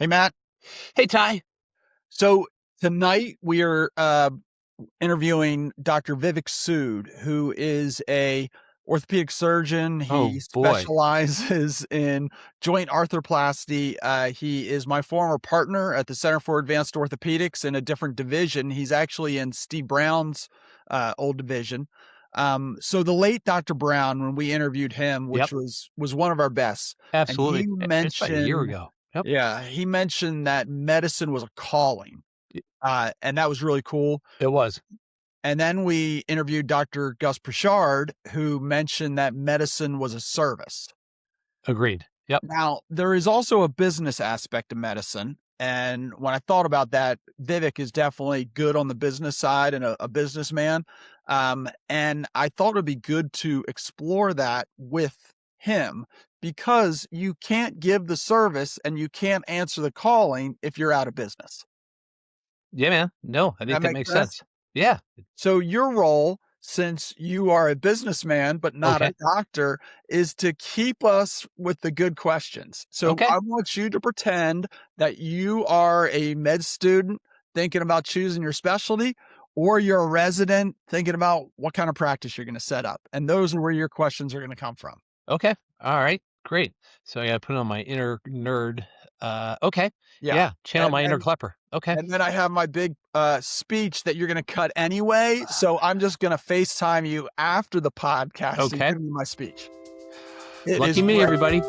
Hey, Matt. Hey, Ty. So tonight we are interviewing Dr. Vivek Sood, who is a orthopedic surgeon. Oh He boy. specializes in joint arthroplasty. He is my former partner at the Center for Advanced Orthopedics in a different division. He's actually in Steve Brown's old division. So the late Dr. Brown, when we interviewed him, Yep, which was one of our best, and he absolutely. It's about a year mentioned, ago. Yep. yeah, he mentioned that medicine was a calling, It and that was really cool. it was. And then we interviewed Dr. Gus Pichard, who mentioned that medicine was a service. Agreed. Yep. Now, there is also a business aspect of medicine. And when I thought about that, Vivek is definitely good on the business side and a businessman. And I thought it'd be good to explore that with him because you can't give the service and you can't answer the calling if you're out of business. Yeah, man. No, I That think that makes makes sense. sense. Yeah. So your role, since you are a businessman but not a Okay. doctor, is to keep us with the good questions. So Okay. I want you to pretend that you are a med student thinking about choosing your specialty, or you're a resident thinking about what kind of practice you're going to set up. And those are where your questions are going to come from. Okay. All right. Great. So I got to put on my inner nerd. Okay. Yeah. Yeah. Channel And my inner then klepper. Okay. and then I have my big speech that you're going to cut anyway. So I'm just going to FaceTime you after the podcast and Okay. give you my speech. It Lucky is me, great. everybody.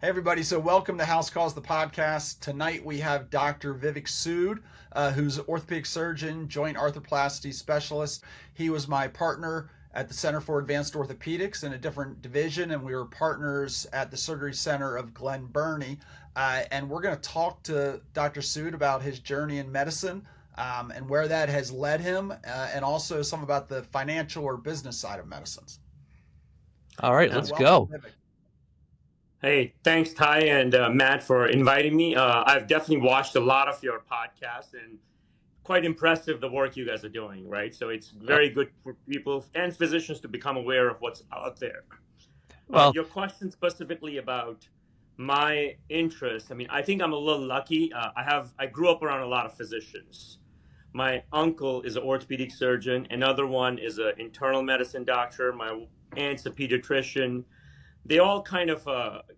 Hey, everybody. So welcome to House Calls, the podcast. Tonight we have Dr. Vivek Sood, who's an orthopedic surgeon, joint arthroplasty specialist. He was my partner at the Center for Advanced Orthopedics in a different division, and we were partners at the Surgery Center of Glen Burnie. And we're going to talk to Dr. Sood about his journey in medicine and where that has led him, and also some about the financial or business side of medicines. All right. So Let's welcome, go. Vivek. Hey, thanks, Ty and Matt, for inviting me. I've definitely watched a lot of your podcasts and quite impressive the work you guys are doing, right? So it's very good for people and physicians to become aware of what's out there. Well, Your question specifically about my interest, I mean, I think I'm a little lucky. I grew up around a lot of physicians. My uncle is an orthopedic surgeon. Another one is an internal medicine doctor. My aunt's a pediatrician. They all kind of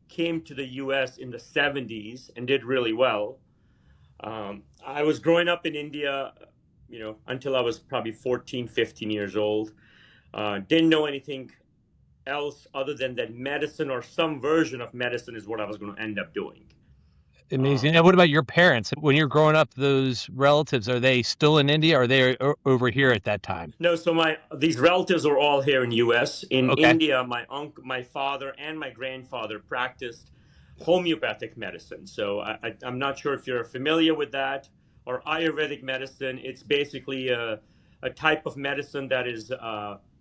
came to the US in the 70s and did really well. I was growing up in India, until I was probably 14, 15 years old. Didn't know anything else other than that medicine or some version of medicine is what I was going to end up doing. amazing. And what about your parents? When you're growing up, those relatives, are they still in India or are they over here at that time? No, so these relatives are all here in US. In Okay. India, my uncle, my father, and my grandfather practiced homeopathic medicine. So I'm not sure if you're familiar with that or Ayurvedic medicine. It's basically a type of medicine that is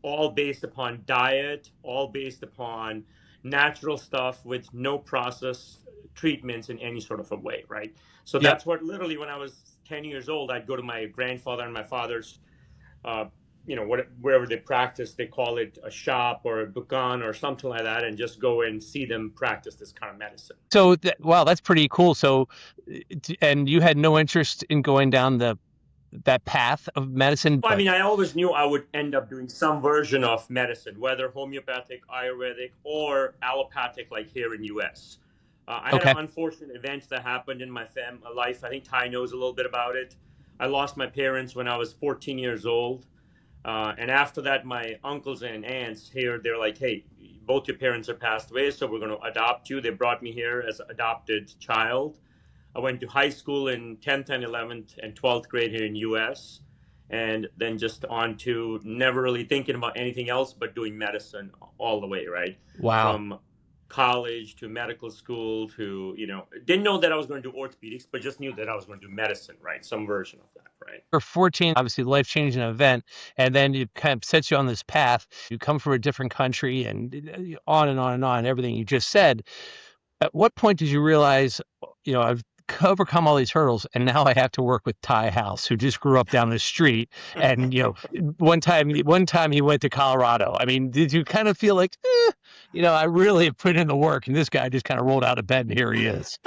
all based upon diet, all based upon natural stuff with no processed treatments in any sort of a way, right? So Yep. that's what literally when I was 10 years old, I'd go to my grandfather and my father's uh, wherever they practice, they call it a shop or a dukan or something like that, and just go and see them practice this kind of medicine. So, wow, that's pretty cool. So, and you had no interest in going down that path of medicine, Well, I but mean, I always knew I would end up doing some version of medicine, whether homeopathic, Ayurvedic, or allopathic, like here in US. I had okay. an unfortunate event that happened in my life. I think Ty knows a little bit about it. I lost my parents when I was 14 years old. And after that, my uncles and aunts here, they're like, hey, both your parents are passed away, so we're going to adopt you. They brought me here as an adopted child. I went to high school in 10th and 11th and 12th grade here in US. And then just on to never really thinking about anything else but doing medicine all the way, right? Wow. From college to medical school to, didn't know that I was going to do orthopedics, but just knew that I was going to do medicine, right? Some version of that, right? For 14, obviously life-changing event, and then it kind of sets you on this path. You come from a different country and on and on and on, everything you just said. At what point did you realize, I've overcome all these hurdles and now I have to work with Ty House, who just grew up down the street, and one time he went to Colorado. I mean, did you kind of feel like I really have put in the work, and this guy just kind of rolled out of bed, and here he is.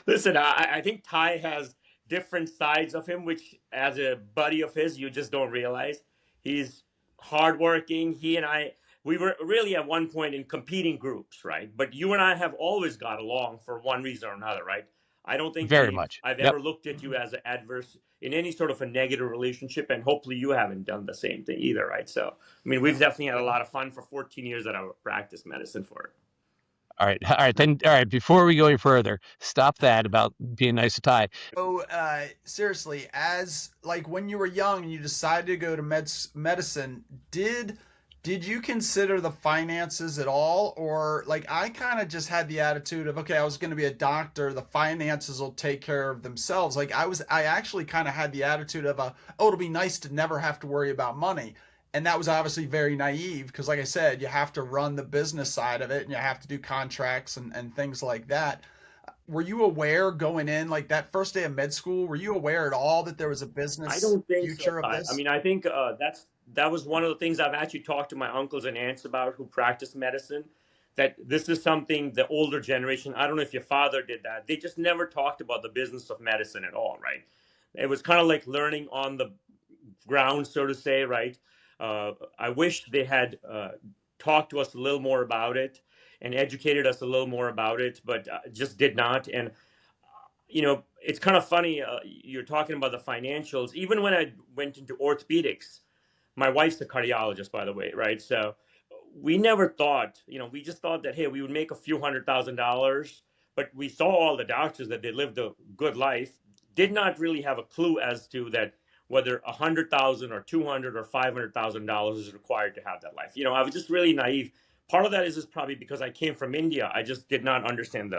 Listen, I think Ty has different sides of him, which as a buddy of his, you just don't realize. He's hardworking. He and I, we were really at one point in competing groups, right? But you and I have always got along for one reason or another, right? I don't think Very much. I've Yep. ever looked at you as an adverse in any sort of a negative relationship, and hopefully you haven't done the same thing either, right? So, I mean, we've definitely had a lot of fun for 14 years that I've practiced medicine for. All right. Before we go any further, stop that about being nice to Ty. So, seriously, as like when you were young and you decided to go to medicine, did you consider the finances at all? Or like I kind of just had the attitude of, okay, I was going to be a doctor, the finances will take care of themselves. Like I actually kind of had the attitude of oh, it'll be nice to never have to worry about money. And that was obviously very naive because, like I said, you have to run the business side of it and you have to do contracts and things like that. Were you aware going in, like that first day of med school, were you aware at all that there was a I business don't think so, future of Ty. I this? mean, I think that was one of the things I've actually talked to my uncles and aunts about who practice medicine. That this is something the older generation. I don't know if your father did that. They just never talked about the business of medicine at all, right? It was kind of like learning on the ground, so to say, right? I wish they had talked to us a little more about it and educated us a little more about it, but just did not. And it's kind of funny. You're talking about the financials. Even when I went into orthopedics, my wife's a cardiologist, by the way, right? So we never thought, we just thought that, hey, we would make a few $100,000, but we saw all the doctors that they lived a good life, did not really have a clue as to that whether 100,000 or 200 or $500,000 is required to have that life. I was just really naive. Part of that is probably because I came from India. I just did not understand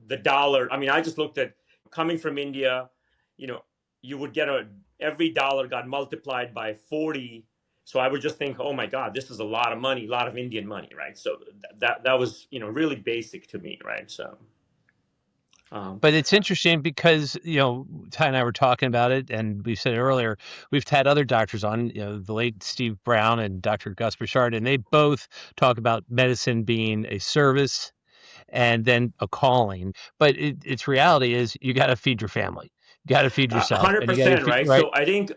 the dollar. I mean, I just looked at coming from India. You would get every dollar got multiplied by 40. So I would just think, oh my God, this is a lot of money, a lot of Indian money, right? So that was really basic to me, right? So. But it's interesting because, Ty and I were talking about it, and we said it earlier, we've had other doctors on, the late Steve Brown and Dr. Gus Pichard, and they both talk about medicine being a service and then a calling. But its reality is you got to feed your family. You got to feed yourself, and you got to 100%, feed, right? right? So I think,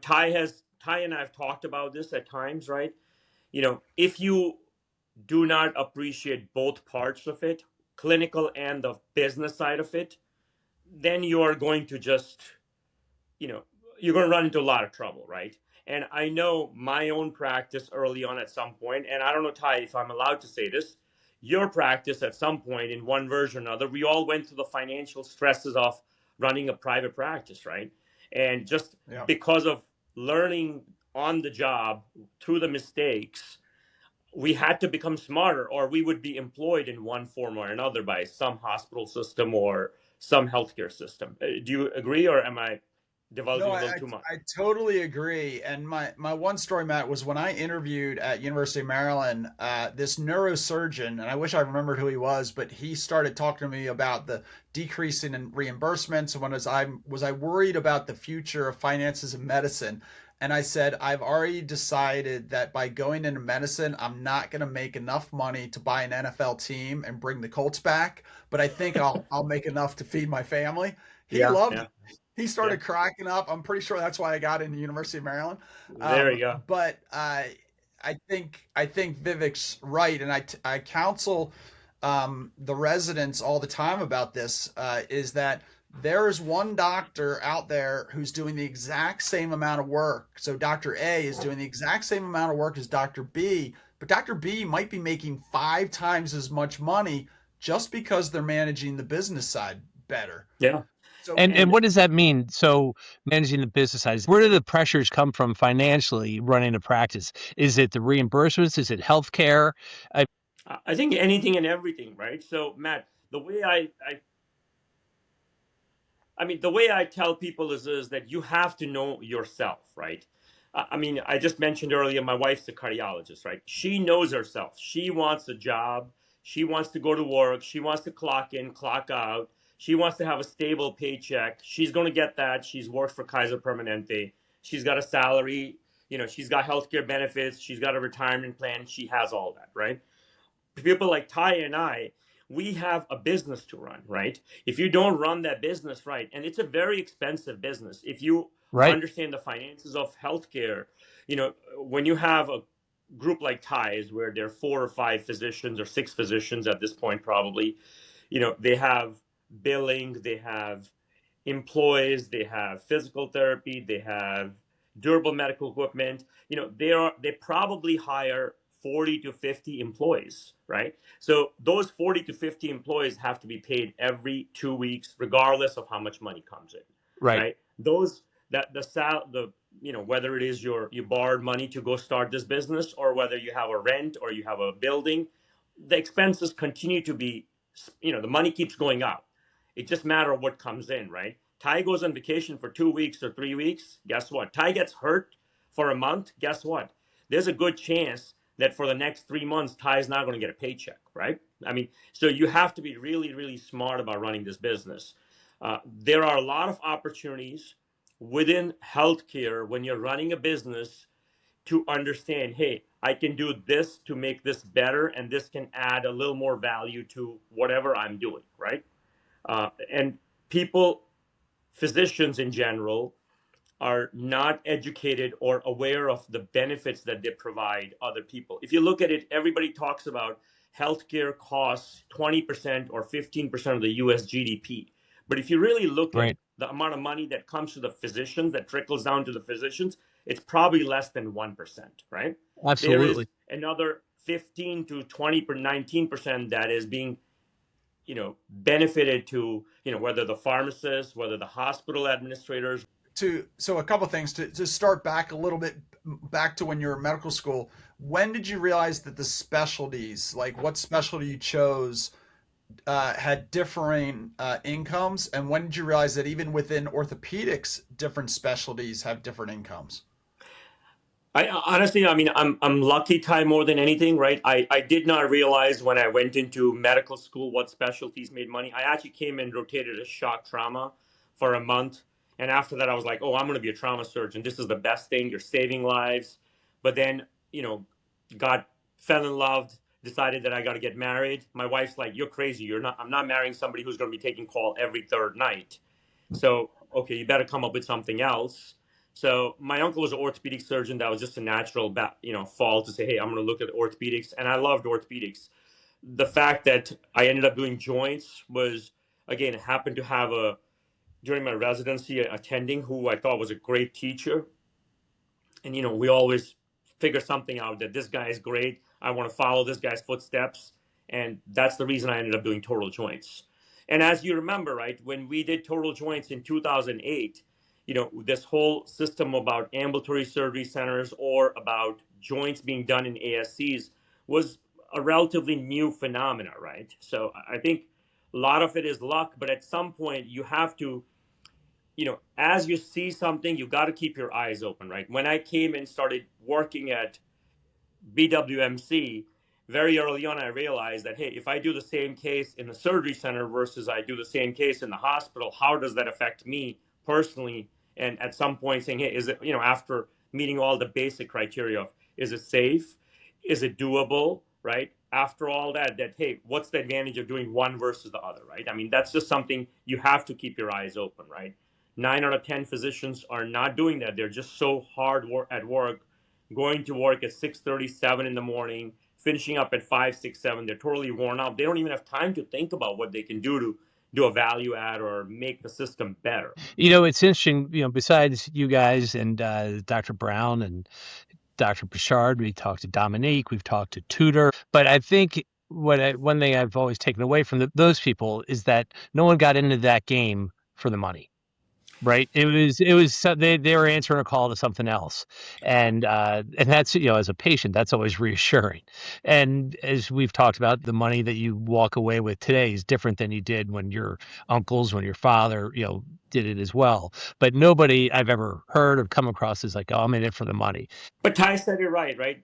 Ty and I have talked about this at times, right? If you do not appreciate both parts of it, clinical and the business side of it, then you are going to just, you're going to run into a lot of trouble, right? And I know my own practice early on at some point, and I don't know, Ty, if I'm allowed to say this, your practice at some point in one version or another, we all went through the financial stresses of running a private practice, right? And just Yeah. because of learning on the job through the mistakes, we had to become smarter or we would be employed in one form or another by some hospital system or some healthcare system. Do you agree, or am I No, divulging a little too much? I totally agree. And my one story, Matt, was when I interviewed at University of Maryland, this neurosurgeon, and I wish I remembered who he was, but he started talking to me about the decreasing in reimbursements. And was I worried about the future of finances in medicine? And I said, I've already decided that by going into medicine, I'm not going to make enough money to buy an NFL team and bring the Colts back, but I think I'll make enough to feed my family. He Yeah, loved yeah, it. He started cracking up. I'm pretty sure that's why I got into University of Maryland. there you go. But I think Vivek's right, and I counsel the residents all the time about this. Is that there is one doctor out there who's doing the exact same amount of work. So Dr. A is doing the exact same amount of work as Dr. B, but Dr. B might be making 5 times as much money just because they're managing the business side better. Yeah. So And what does that mean? So managing the business side, where do the pressures come from financially running a practice? Is it the reimbursements? Is it healthcare? I think anything and everything, right? So Matt, the way I tell people is that you have to know yourself, right? I mean, I just mentioned earlier, my wife's a cardiologist, right? She knows herself. She wants a job. She wants to go to work. She wants to clock in, clock out. She wants to have a stable paycheck. She's going to get that. She's worked for Kaiser Permanente. She's got a salary. She's got healthcare benefits. She's got a retirement plan. She has all that, right? people like Ty and I, we have a business to run, right? If you don't run that business right, and it's a very expensive business, if you Right. understand the finances of healthcare, when you have a group like Ty's where there are 4 or 5 physicians or 6 physicians at this point, probably, they have billing, they have employees, they have physical therapy, they have durable medical equipment. They probably hire 40 to 50 employees, right? So those 40 to 50 employees have to be paid every 2 weeks, regardless of how much money comes in, Right. right? Those that the whether it is you borrowed money to go start this business, or whether you have a rent or you have a building, the expenses continue to be, the money keeps going up. It just matters what comes in, right? Ty goes on vacation for 2 weeks or 3 weeks. Guess what? Ty gets hurt for a month. Guess what? There's a good chance that for the next 3 months, Ty's not going to get a paycheck, right? I mean, so you have to be really, really smart about running this business. There are a lot of opportunities within healthcare when you're running a business to understand, hey, I can do this to make this better, and this can add a little more value to whatever I'm doing, right? And people, physicians in general, are not educated or aware of the benefits that they provide other people. If you look at it, everybody talks about healthcare costs 20% or 15% of the US GDP. But if you really look at Right. the amount of money that comes to the physicians, that trickles down to the physicians, it's probably less than 1%, right? There is Absolutely. another 15 to 20, 19% that is being benefited to, whether the pharmacists, whether the hospital administrators. So a couple things to start back a little bit, back to when you were in medical school. When did you realize that the specialties, like what specialty you chose, had differing incomes, and when did you realize that even within orthopedics, different specialties have different incomes? I honestly, I mean, I'm lucky, Ty, more than anything, right? I did not realize when I went into medical school what specialties made money. I actually came and rotated as shock trauma for a month. And after that, I was like, oh, I'm going to be a trauma surgeon. This is the best thing. You're saving lives. But then, got fell in love, decided that I got to get married. My wife's like, you're crazy. I'm not marrying somebody who's going to be taking call every third night. So, okay, you better come up with something else. So my uncle was an orthopedic surgeon. That was just a natural, fall to say, hey, I'm going to look at orthopedics. And I loved orthopedics. The fact that I ended up doing joints was, again, happened to have during my residency, attending who I thought was a great teacher. And, we always figure something out that this guy is great. I want to follow this guy's footsteps. And that's the reason I ended up doing total joints. And as you remember, right, when we did total joints in 2008, this whole system about ambulatory surgery centers or about joints being done in ASCs was a relatively new phenomena, right? So I think a lot of it is luck, but at some point you have to, as you see something, you got to keep your eyes open, right? When I came and started working at BWMC, very early on, I realized that, hey, if I do the same case in the surgery center versus I do the same case in the hospital, how does that affect me personally? And at some point saying, hey, is it, after meeting all the basic criteria of, is it safe? Is it doable? Right? After all that, hey, what's the advantage of doing one versus the other? Right? I mean, that's just something you have to keep your eyes open, right? 9 out of 10 physicians are not doing that. They're just so hard at work, going to work at 6:37 in the morning, finishing up at 5, 6, 7. They're totally worn out. They don't even have time to think about what they can do to do a value add or make the system better. It's interesting, besides you guys and Dr. Brown and Dr. Pichard, we talked to Dominique, we've talked to Tudor, but I think one thing I've always taken away from those people is that no one got into that game for the money. Right. They were answering a call to something else. And that's, as a patient, that's always reassuring. And as we've talked about, the money that you walk away with today is different than you did when your uncles, when your father, did it as well. But nobody I've ever heard or come across is like, oh, I'm in it for the money. But Ty said it right?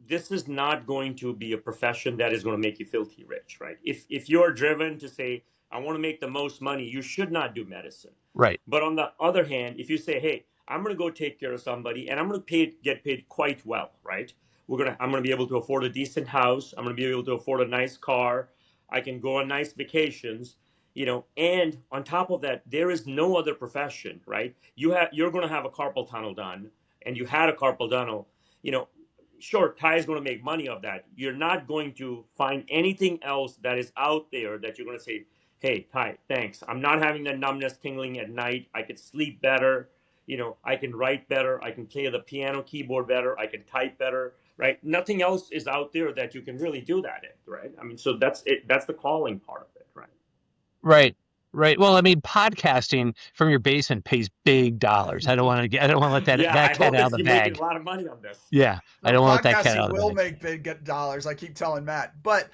This is not going to be a profession that is going to make you filthy rich, right? If you're driven to say, I want to make the most money, you should not do medicine. Right. But on the other hand, if you say, hey, I'm going to go take care of somebody and I'm going to get paid quite well, right? I'm gonna be able to afford a decent house. I'm gonna be able to afford a nice car. I can go on nice vacations, and on top of that, there is no other profession, right? You're gonna have a carpal tunnel done, and you had a carpal tunnel, you know. Sure, Ty is going to make money of that. You're not going to find anything else that is out there that you're going to say, hey, Ty, thanks. I'm not having that numbness tingling at night. I could sleep better. I can write better. I can play the piano keyboard better. I can type better, right? Nothing else is out there that you can really do that in, right? I mean, so that's it. That's the calling part of it, right? Right. Right. Well, I mean, podcasting from your basement pays big dollars. I don't want to let Yeah, that I cat hope out of the you're making bag. a lot of money on this. Yeah. I No, don't want to let that cat podcasting out of the will bag. make big dollars. I keep telling Matt. But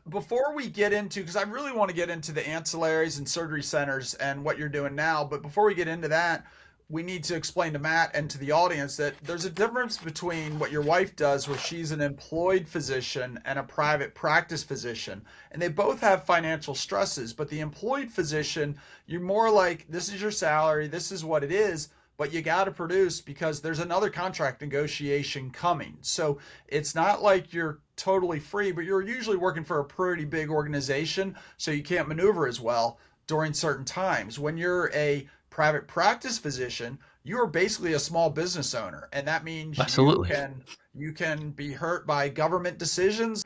before we get into, because I really want to get into the ancillaries and surgery centers and what you're doing now, but before we get into that, we need to explain to Matt and to the audience that there's a difference between what your wife does, where she's an employed physician, and a private practice physician. And they both have financial stresses, but the employed physician, you're more like, this is your salary, this is what it is, but you got to produce because there's another contract negotiation coming. So it's not like you're totally free, but you're usually working for a pretty big organization, so you can't maneuver as well during certain times. When you're a private practice physician, you are basically a small business owner, and that means Absolutely. you can be hurt by government decisions,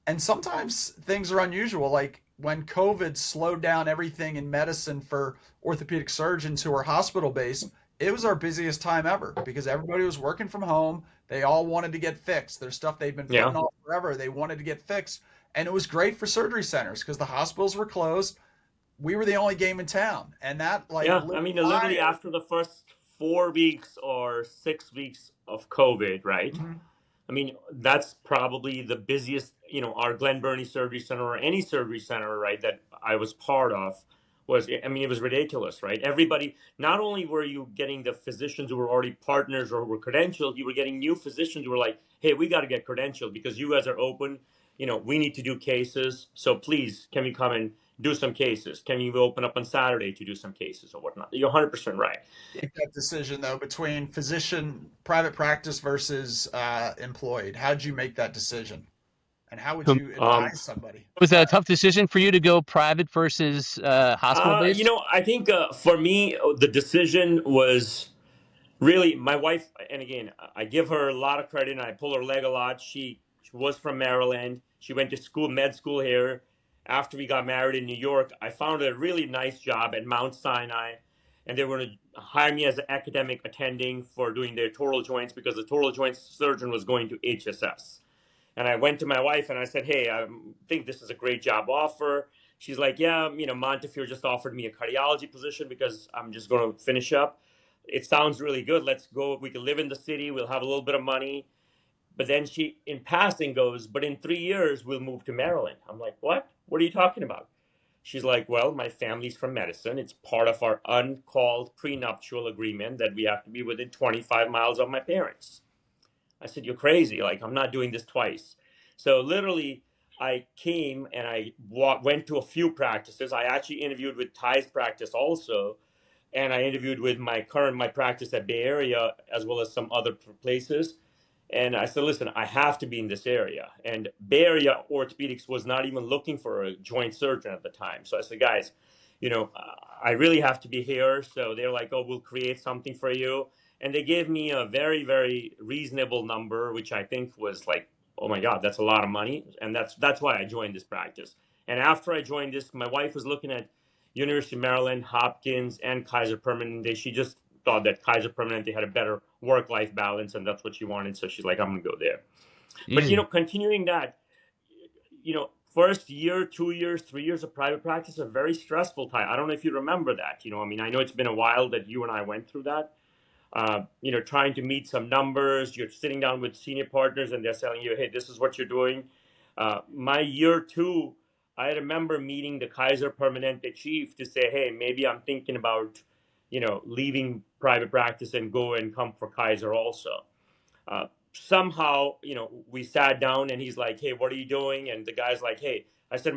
and sometimes things are unusual, like when COVID slowed down everything in medicine for orthopedic surgeons who are hospital based. It was our busiest time ever because everybody was working from home. They all wanted to get fixed. There's stuff they've been Yeah. putting off forever. They wanted to get fixed. And it was great for surgery centers because the hospitals were closed. We were the only game in town. And that Yeah, lit I mean, a literally fire. after the first 4 weeks or 6 weeks of COVID, right? Mhm. I mean, that's probably the busiest, our Glen Burnie Surgery Center or any surgery center, right, that I was part of I mean, it was ridiculous, right? Everybody, not only were you getting the physicians who were already partners or who were credentialed, you were getting new physicians who were like, hey, we got to get credentialed because you guys are open. We need to do cases. So please, can we come and do some cases? Can you open up on Saturday to do some cases or whatnot? You're 100% right. Make that decision though between physician, private practice versus employed. How did you make that decision? And how would you Um, advise somebody? Was that a tough decision for you to go private versus hospital based? I think for me, the decision was really my wife. And again, I give her a lot of credit and I pull her leg a lot. She was from Maryland. She went to med school here. After we got married in New York, I found a really nice job at Mount Sinai. And they were going to hire me as an academic attending for doing their total joints because the total joints surgeon was going to HSS. And I went to my wife and I said, hey, I think this is a great job offer. She's like, yeah, Montefiore just offered me a cardiology position because I'm just going to finish up. It sounds really good. Let's go. We can live in the city. We'll have a little bit of money. But then she, in passing, goes, but in 3 years, we'll move to Maryland. I'm like, what? What are you talking about? She's like, well, my family's from medicine. It's part of our uncalled prenuptial agreement that we have to be within 25 miles of my parents. I said, you're crazy. Like, I'm not doing this twice. So literally, I came and I went to a few practices. I actually interviewed with Ty's practice also. And I interviewed with my practice at Bay Area, as well as some other places. And I said, listen, I have to be in this area. And Bay Area Orthopedics was not even looking for a joint surgeon at the time. So I said, guys, I really have to be here. So they're like, oh, we'll create something for you. And they gave me a very, very reasonable number, which I think was like, oh my God, that's a lot of money. And that's why I joined this practice. And after I joined this, my wife was looking at University of Maryland, Hopkins, and Kaiser Permanente. She just thought that Kaiser Permanente had a better work-life balance, and that's what she wanted. So she's like, I'm going to go there. Easy. But, continuing that, first year, 2 years, 3 years of private practice are very stressful time. I don't know if you remember that. I know it's been a while that you and I went through that. Trying to meet some numbers. You're sitting down with senior partners and they're telling you, hey, this is what you're doing. My year 2, I remember meeting the Kaiser Permanente chief to say, hey, maybe I'm thinking about, leaving private practice and go and come for Kaiser also. Somehow, we sat down and he's like, hey, what are you doing? And the guy's like, hey, I said,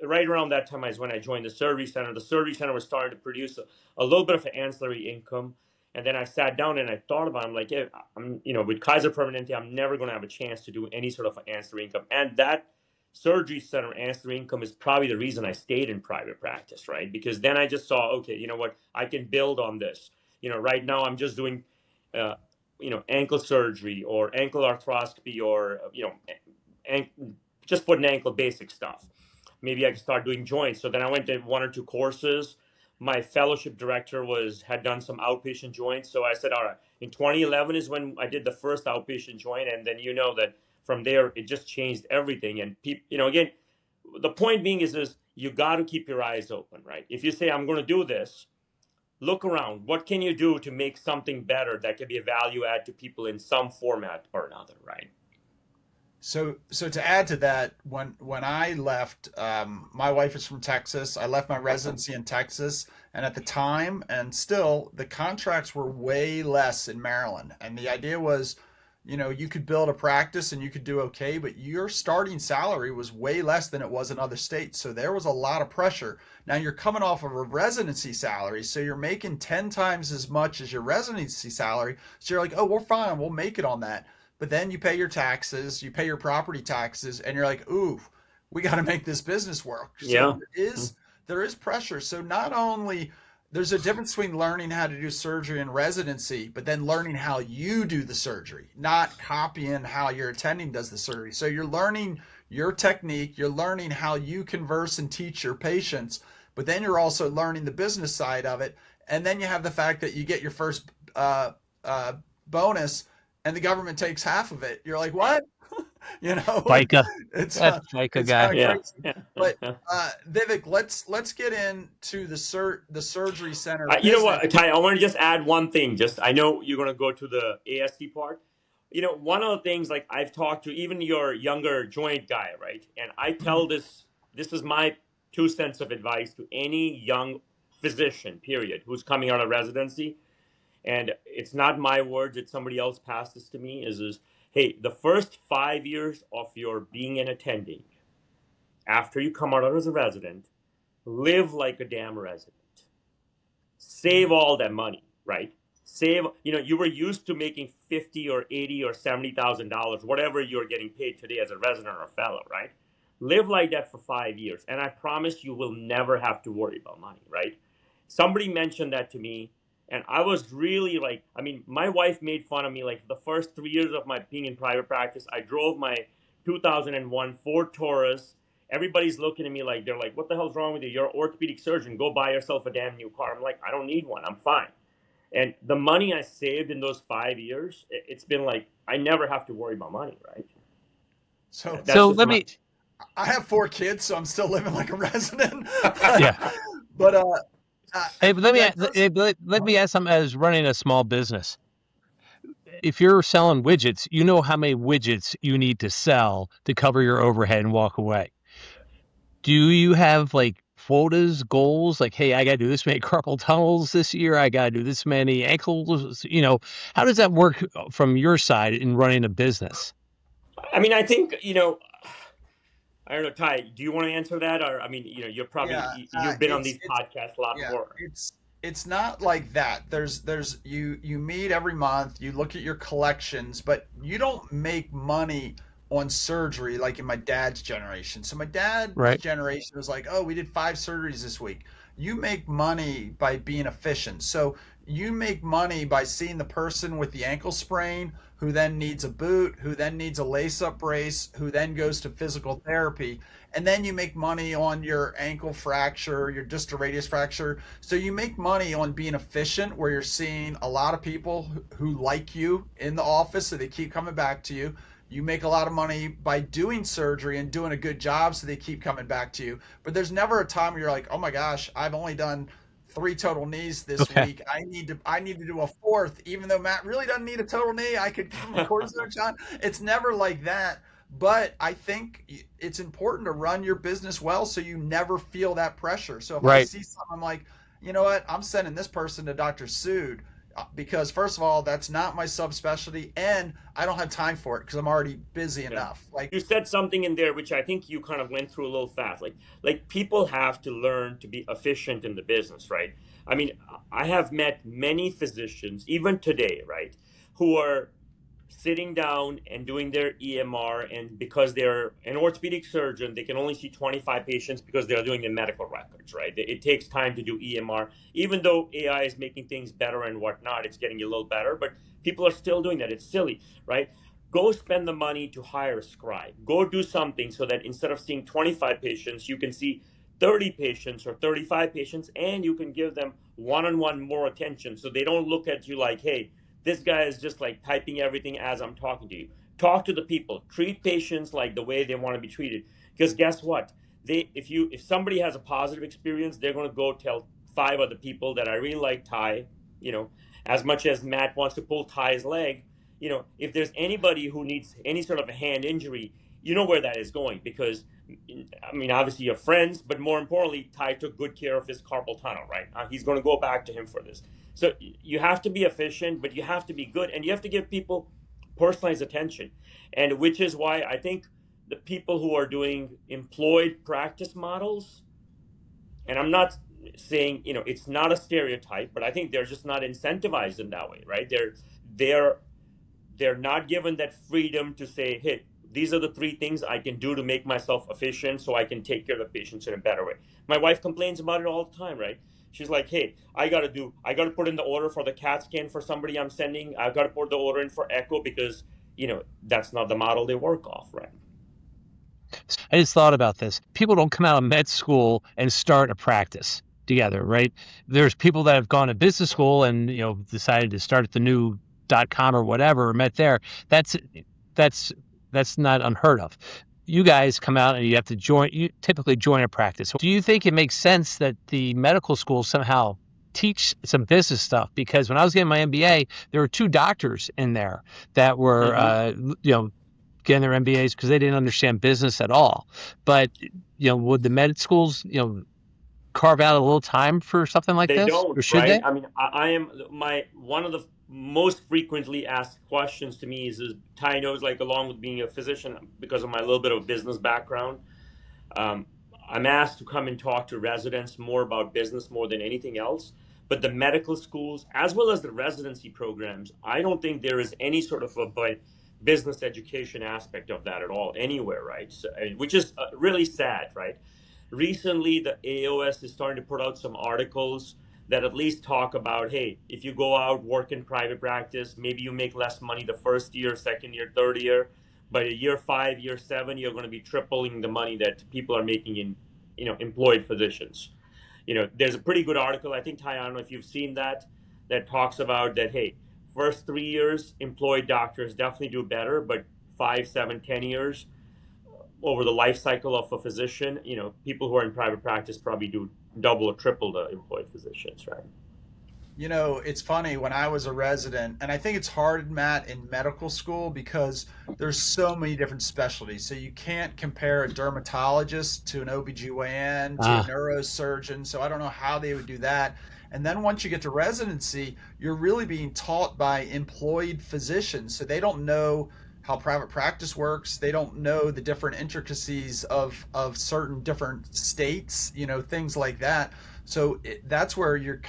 right around that time is when I joined the surgery center. The surgery center was starting to produce a little bit of an ancillary income. And then I sat down and I thought about it. I'm like, yeah, I'm, with Kaiser Permanente, I'm never going to have a chance to do any sort of ancillary income. And that surgery center ancillary income is probably the reason I stayed in private practice, right? Because then I just saw, okay, you know what, I can build on this. Right now I'm just doing, ankle surgery or ankle arthroscopy or, just foot and ankle basic stuff. Maybe I could start doing joints. So then I went to 1 or 2 courses. My fellowship director had done some outpatient joints. So I said, all right, in 2011 is when I did the first outpatient joint. And then that from there, it just changed everything. And people, again, the point being is you got to keep your eyes open, right? If you say, I'm going to do this, look around. What can you do to make something better that can be a value add to people in some format or another, right? So to add to that, when I left, my wife is from Texas. I left my residency in Texas, and at the time, and still, the contracts were way less in Maryland. And the idea was, you could build a practice and you could do okay, but your starting salary was way less than it was in other states. So there was a lot of pressure. Now you're coming off of a residency salary, so you're making 10 times as much as your residency salary. So you're like, oh, we're fine, we'll make it on that. But then you pay your taxes, you pay your property taxes, and you're like, ooh, we got to make this business work. So Yeah. there is pressure. So not only there's a difference between learning how to do surgery in residency, but then learning how you do the surgery, not copying how your attending does the surgery. So you're learning your technique, you're learning how you converse and teach your patients, but then you're also learning the business side of it. And then you have the fact that you get your first bonus, and the government takes half of it. You're like, what? FICA. It's That's FICA guy. Yeah. But Vivek, let's get into the surgery center. You know what, Ty, I want to just add one thing. I know you're going to go to the ASD part. One of the things, like, I've talked to even your younger joint guy, right? And I tell this is my 2 cents of advice to any young physician, period, who's coming out of residency. And it's not my words, it's somebody else passed this to me, is hey, the first 5 years of your being an attending, after you come out as a resident, live like a damn resident. Save all that money, right? You were used to making $50 or $80 or $70,000, whatever you're getting paid today as a resident or a fellow, right? Live like that for 5 years, and I promise you will never have to worry about money, right? Somebody mentioned that to me, and I was really like, my wife made fun of me. Like, the first 3 years of my being in private practice, I drove my 2001 Ford Taurus. Everybody's looking at me like, they're like, what the hell's wrong with you? You're an orthopedic surgeon. Go buy yourself a damn new car. I'm like, I don't need one. I'm fine. And the money I saved in those 5 years, it's been like, I never have to worry about money, right? So I have 4 kids, so I'm still living like a resident. Yeah. But Hey, but let me ask something as running a small business. If you're selling widgets, you know how many widgets you need to sell to cover your overhead and walk away. Do you have like quotas, goals? Like, hey, I got to do this many carpal tunnels this year. I got to do this many ankles. How does that work from your side in running a business? I think, I don't know, Ty, do you want to answer that? Or, you're probably, you've been on these podcasts a lot more. It's not like that. There's you meet every month, you look at your collections, but you don't make money on surgery like in my dad's generation. So my dad's generation was like, oh, we did 5 surgeries this week. You make money by being efficient. So you make money by seeing the person with the ankle sprain, who then needs a boot, who then needs a lace-up brace, who then goes to physical therapy. And then you make money on your ankle fracture, your distal radius fracture. So you make money on being efficient, where you're seeing a lot of people who like you in the office, so they keep coming back to you. You make a lot of money by doing surgery and doing a good job, so they keep coming back to you. But there's never a time where you're like, oh my gosh, I've only done 3 total knees this week. I need to do a 4th, even though Matt really doesn't need a total knee. I could give him a cortisone shot. It's never like that. But I think it's important to run your business well, so you never feel that pressure. So if I see something, I'm like, you know what? I'm sending this person to Dr. Sood. because first of all, that's not my subspecialty, and I don't have time for it because I'm already busy Yeah. enough. Like, You said something in there which I think you kind of went through a little fast. Like people have to learn to be efficient in the business, right? I mean, I have met many physicians, even today, right, who are sitting down and doing their EMR, and because they're an orthopedic surgeon, they can only see 25 patients because they're doing the medical records, right? It takes time to do EMR. Even though AI is making things better and whatnot, it's getting a little better, but people are still doing that. It's silly, right? Go spend the money to hire a scribe. Go do something so that instead of seeing 25 patients, you can see 30 patients or 35 patients, and you can give them one-on-one more attention so they don't look at you like, hey, this guy is just like typing everything as I'm talking to you. Talk to the people. Treat patients like the way they want to be treated. Because guess what? If somebody has a positive experience, they're going to go tell 5 other people that I really like Ty. You know, as much as Matt wants to pull Ty's leg, if there's anybody who needs any sort of a hand injury, you know where that is going. Because I mean, obviously you're friends, but more importantly, Ty took good care of his carpal tunnel, right? He's going to go back to him for this. So you have to be efficient, but you have to be good, and you have to give people personalized attention. And which is why I think the people who are doing employed practice models, and I'm not saying, it's not a stereotype, but I think they're just not incentivized in that way, right? They're not given that freedom to say, hey, these are the 3 things I can do to make myself efficient so I can take care of the patients in a better way. My wife complains about it all the time, right? She's like, hey, I got to put in the order for the CAT scan for somebody I'm sending. I've got to put the order in for echo because, that's not the model they work off, right? I just thought about this. People don't come out of med school and start a practice together, right? There's people that have gone to business school and decided to start the new .com or whatever, or met there. That's not unheard of. You guys come out and you have to you typically join a practice. Do you think it makes sense that the medical schools somehow teach some business stuff? Because when I was getting my MBA, there were 2 doctors in there that were, getting their MBAs because they didn't understand business at all. But, would the med schools, carve out a little time for something like They this, don't, or should right? they? I mean, I am one of the most frequently asked questions to me is Ty knows, like, along with being a physician, because of my little bit of business background, um, I'm asked to come and talk to residents more about business more than anything else. But the medical schools, as well as the residency programs, I don't think there is any sort of a business education aspect of that at all anywhere, right? So, which is really sad, right? Recently, the AOS is starting to put out some articles that at least talk about, hey, if you go out, work in private practice, maybe you make less money the first year, second year, third year, but a year 5, year 7, you're going to be tripling the money that people are making in, employed physicians. There's a pretty good article, I think, Ty, I don't know if you've seen that talks about that, hey, first 3 years, employed doctors definitely do better, but 5, 7, 10 years, over the life cycle of a physician, people who are in private practice probably do double or triple the employed physicians, right? It's funny when I was a resident, and I think it's hard, Matt, in medical school because there's so many different specialties. So you can't compare a dermatologist to an OBGYN to a Ah, neurosurgeon. So I don't know how they would do that. And then once you get to residency, you're really being taught by employed physicians. So they don't know how private practice works. They don't know the different intricacies of certain different states, things like that. So that's where you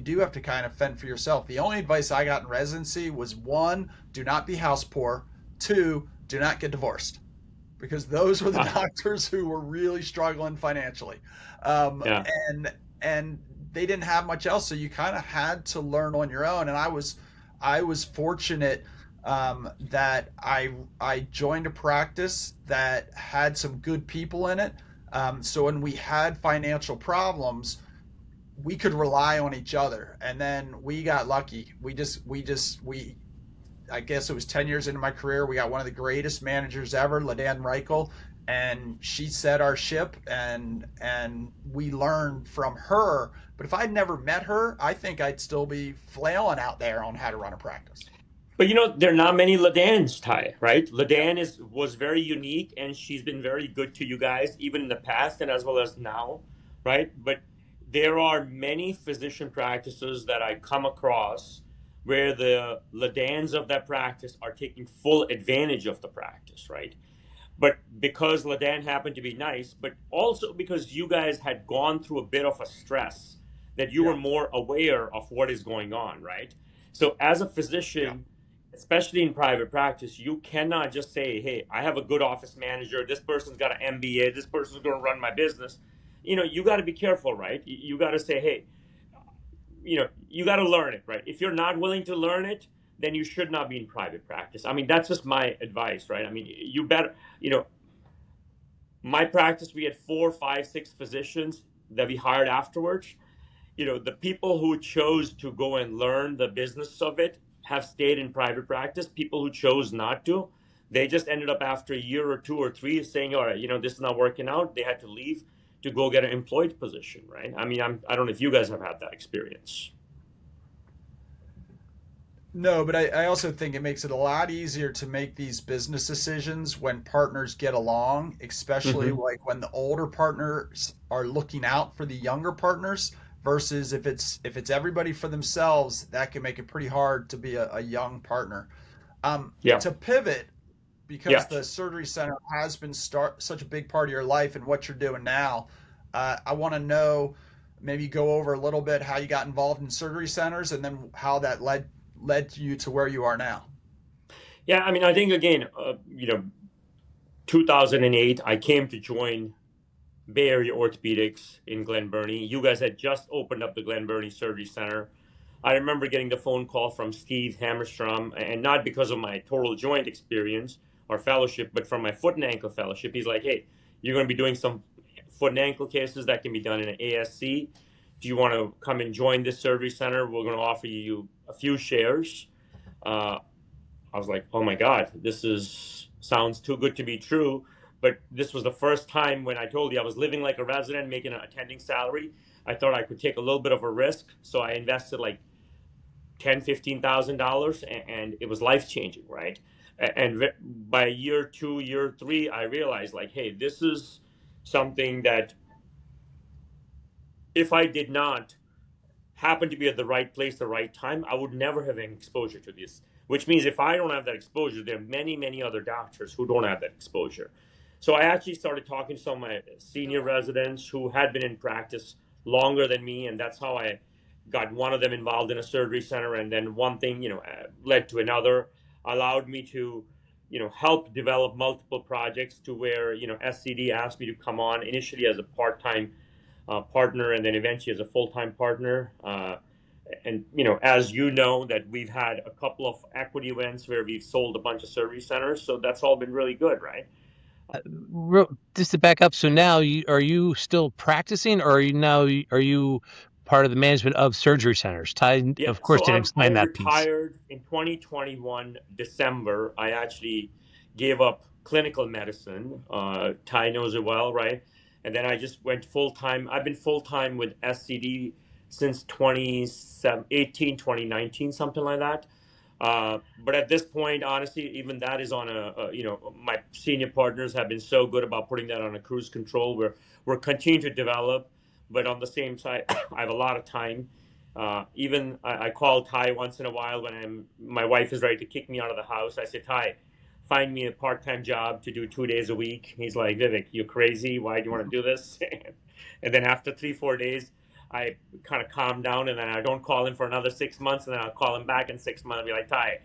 do have to kind of fend for yourself. The only advice I got in residency was 1, do not be house poor. 2, do not get divorced, because those were the doctors who were really struggling financially, Yeah. and they didn't have much else. So you kind of had to learn on your own. And I was fortunate that I joined a practice that had some good people in it. So when we had financial problems, we could rely on each other. And then we got lucky. We I guess it was 10 years into my career, we got one of the greatest managers ever, LaDanne Reichel, and she set our ship, and we learned from her. But if I'd never met her, I think I'd still be flailing out there on how to run a practice. But there are not many Ladans, Ty, right? Yeah. Ladan was very unique, and she's been very good to you guys, even in the past and as well as now, right? But there are many physician practices that I come across where the Ladans of that practice are taking full advantage of the practice, right? But because Ladan happened to be nice, but also because you guys had gone through a bit of a stress, that you Yeah. were more aware of what is going on, right? So as a Yeah. physician, especially in private practice, you cannot just say, hey, I have a good office manager, this person's got an MBA, this person's going to run my business. You got to be careful, right? You got to say, hey, you got to learn it, right? If you're not willing to learn it, then you should not be in private practice. I mean, that's just my advice, right? I mean, you better, my practice, we had 4, 5, 6 physicians that we hired afterwards. The people who chose to go and learn the business of it have stayed in private practice. People who chose not to, they just ended up after a year or 2 or 3 saying, all right, this is not working out. They had to leave to go get an employed position, right? I mean, I don't know if you guys have had that experience. No, but I also think it makes it a lot easier to make these business decisions when partners get along, especially Mm-hmm. like when the older partners are looking out for the younger partners versus if it's everybody for themselves, that can make it pretty hard to be a young partner. Yeah. To pivot, because Yeah. the surgery center has been such a big part of your life and what you're doing now, I want to know, maybe go over a little bit how you got involved in surgery centers and then how that led you to where you are now. Yeah. I mean, I think again, 2008, I came to join Bay Area Orthopedics in Glen Burnie. You guys had just opened up the Glen Burnie Surgery Center. I remember getting the phone call from Steve Hammerstrom, and not because of my total joint experience or fellowship, but from my foot and ankle fellowship. He's like, hey, you're going to be doing some foot and ankle cases that can be done in an ASC. Do you want to come and join this surgery center? We're going to offer you a few shares. Uh, I was like, oh my God, this is sounds too good to be true. But this was the first time when I told you I was living like a resident, making an attending salary. I thought I could take a little bit of a risk. So I invested like $10,000, $15,000, and it was life changing, right? And by year 2, year 3, I realized like, hey, this is something that if I did not happen to be at the right place, the right time, I would never have any exposure to this. Which means if I don't have that exposure, there are many, many other doctors who don't have that exposure. So I actually started talking to some of my senior residents who had been in practice longer than me, and that's how I got one of them involved in a surgery center. And then one thing, led to another, allowed me to, help develop multiple projects to where, SCD asked me to come on initially as a part-time partner, and then eventually as a full-time partner. And as you know, that we've had a couple of equity events where we've sold a bunch of surgery centers, so that's all been really good, right? Just to back up, so now are you still practicing, or are you part of the management of surgery centers? Ty, Yeah, of course, so didn't I explain that piece. retired in 2021 December. I actually gave up clinical medicine. Ty knows it well, right? And then I just went full time. I've been full time with SCD since 2018, 2019, something like that. But at this point, honestly, even that is on my senior partners have been so good about putting that on a cruise control. We're continuing to develop, but on the same side, I have a lot of time. Even I call Ty once in a while when my wife is ready to kick me out of the house. I say, Ty, find me a part-time job to do 2 days a week. He's like, Vivek, you crazy? Why do you want to do this? And then after 3, 4 days, I kind of calm down, and then I don't call him for another 6 months, and then I'll call him back in 6 months and be like, Ty,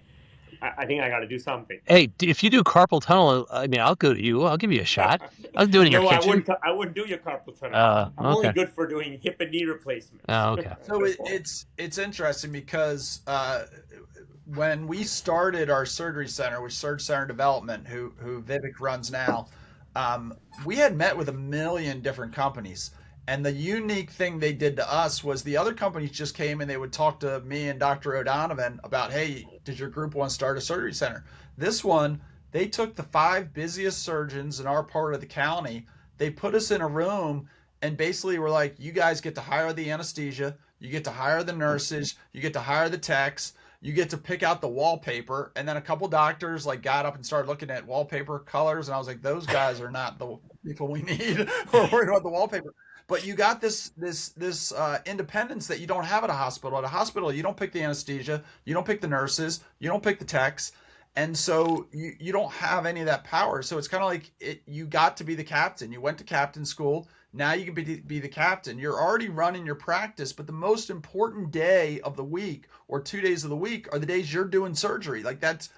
I think I got to do something. Hey, if you do carpal tunnel, I mean, I'll go to you. I'll give you a shot. I'll do it in your No, I kitchen. wouldn't. I wouldn't do your carpal tunnel. I'm only Okay. good for doing hip and knee replacements. Oh, okay. So it's interesting because when we started our surgery center with SurgCenter Development, who Vivek runs now, we had met with a million different companies. And the unique thing they did to us was the other companies just came and they would talk to me and Dr. O'Donovan about, hey, did your group want to start a surgery center? This one, they took the 5 busiest surgeons in our part of the county. They put us in a room and basically were like, you guys get to hire the anesthesia, you get to hire the nurses, you get to hire the techs, you get to pick out the wallpaper. And then a couple doctors like got up and started looking at wallpaper colors, and I was like, those guys are not the people we need. We're worried about the wallpaper. but you got this independence that you don't have at a hospital. At a hospital, you don't pick the anesthesia, you don't pick the nurses, you don't pick the techs, and so you don't have any of that power. So it's kind of like you got to be the captain. You went to captain school. Now you can be the captain. You're already running your practice, but the most important day of the week or 2 days of the week are the days you're doing surgery. Like that's